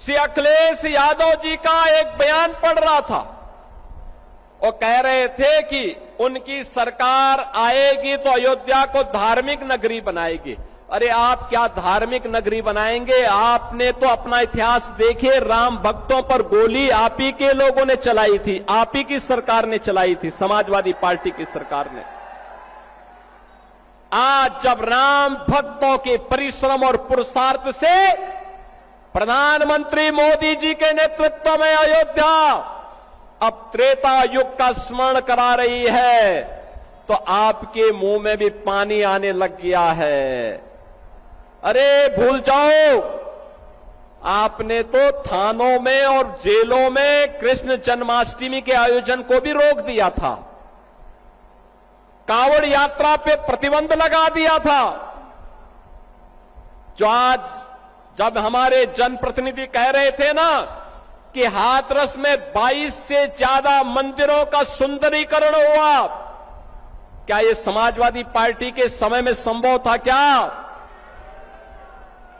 श्री अखिलेश यादव जी का एक बयान पढ़ रहा था। वो कह रहे थे कि उनकी सरकार आएगी तो अयोध्या को धार्मिक नगरी बनाएगी। अरे आप क्या धार्मिक नगरी बनाएंगे? आपने तो अपना इतिहास देखिए, राम भक्तों पर गोली आप ही के लोगों ने चलाई थी, आप ही की सरकार ने चलाई थी, समाजवादी पार्टी की सरकार ने। आज जब राम भक्तों के परिश्रम और पुरुषार्थ से प्रधानमंत्री मोदी जी के नेतृत्व में अयोध्या अब त्रेता युग का स्मरण करा रही है, तो आपके मुंह में भी पानी आने लग गया है। अरे भूल जाओ, आपने तो थानों में और जेलों में कृष्ण जन्माष्टमी के आयोजन को भी रोक दिया था, कांवड़ यात्रा पे प्रतिबंध लगा दिया था। जो आज जब हमारे जनप्रतिनिधि कह रहे थे ना कि हाथरस में 22 से ज्यादा मंदिरों का सुंदरीकरण हुआ, क्या ये समाजवादी पार्टी के समय में संभव था क्या?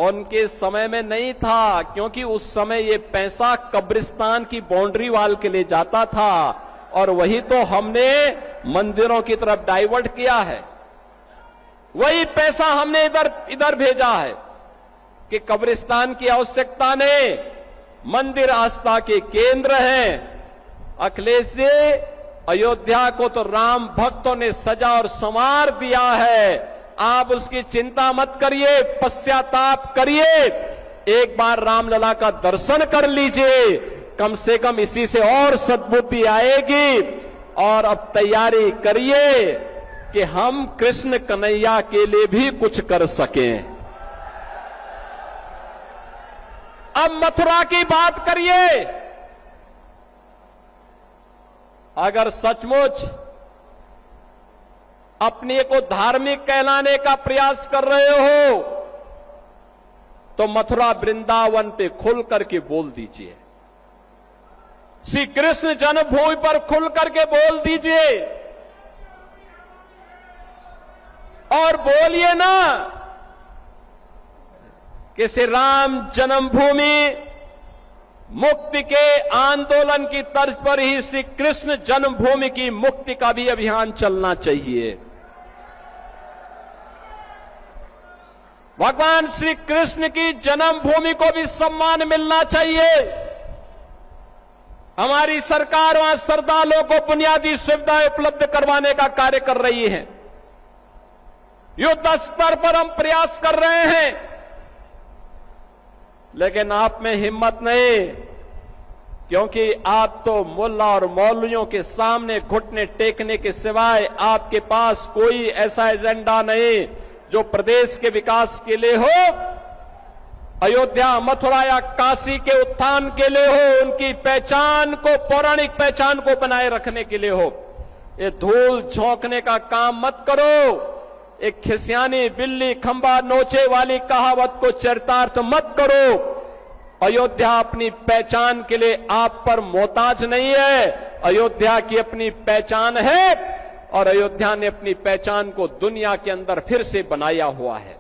उनके समय में नहीं था, क्योंकि उस समय ये पैसा कब्रिस्तान की बाउंड्री वाल के लिए जाता था और वही तो हमने मंदिरों की तरफ डाइवर्ट किया है। वही पैसा हमने इधर भेजा है कि कब्रिस्तान की आवश्यकता नहीं, मंदिर आस्था के केंद्र हैं। अखिलेश जी, अयोध्या को तो राम भक्तों ने सजा और संवार दिया है, आप उसकी चिंता मत करिए, पश्चाताप करिए, एक बार रामलला का दर्शन कर लीजिए, कम से कम इसी से और सद्बुद्धि आएगी। और अब तैयारी करिए कि हम कृष्ण कन्हैया के लिए भी कुछ कर सकें। अब मथुरा की बात करिए। अगर सचमुच अपने को धार्मिक कहलाने का प्रयास कर रहे हो तो मथुरा वृंदावन पे खुल करके बोल दीजिए, श्री कृष्ण जन्मभूमि पर खुल करके बोल दीजिए और बोलिए ना कि श्री राम जन्मभूमि मुक्ति के आंदोलन की तर्ज पर ही श्री कृष्ण जन्मभूमि की मुक्ति का भी अभियान चलना चाहिए। भगवान श्री कृष्ण की जन्मभूमि को भी सम्मान मिलना चाहिए। हमारी सरकार वहां श्रद्धालुओं को बुनियादी सुविधाएं उपलब्ध करवाने का कार्य कर रही है। युद्ध स्तर पर हम प्रयास कर रहे हैं, लेकिन आप में हिम्मत नहीं, क्योंकि आप तो मुल्ला और मौलवियों के सामने घुटने टेकने के सिवाय आपके पास कोई ऐसा एजेंडा नहीं जो प्रदेश के विकास के लिए हो, अयोध्या, मथुरा या काशी के उत्थान के लिए हो, उनकी पहचान को, पौराणिक पहचान को बनाए रखने के लिए हो। ये धूल झोंकने का काम मत करो। एक खिसियानी बिल्ली खंबा नोचे वाली कहावत को चरितार्थ मत करो। अयोध्या अपनी पहचान के लिए आप पर मोहताज नहीं है, अयोध्या की अपनी पहचान है और अयोध्या ने अपनी पहचान को दुनिया के अंदर फिर से बनाया हुआ है।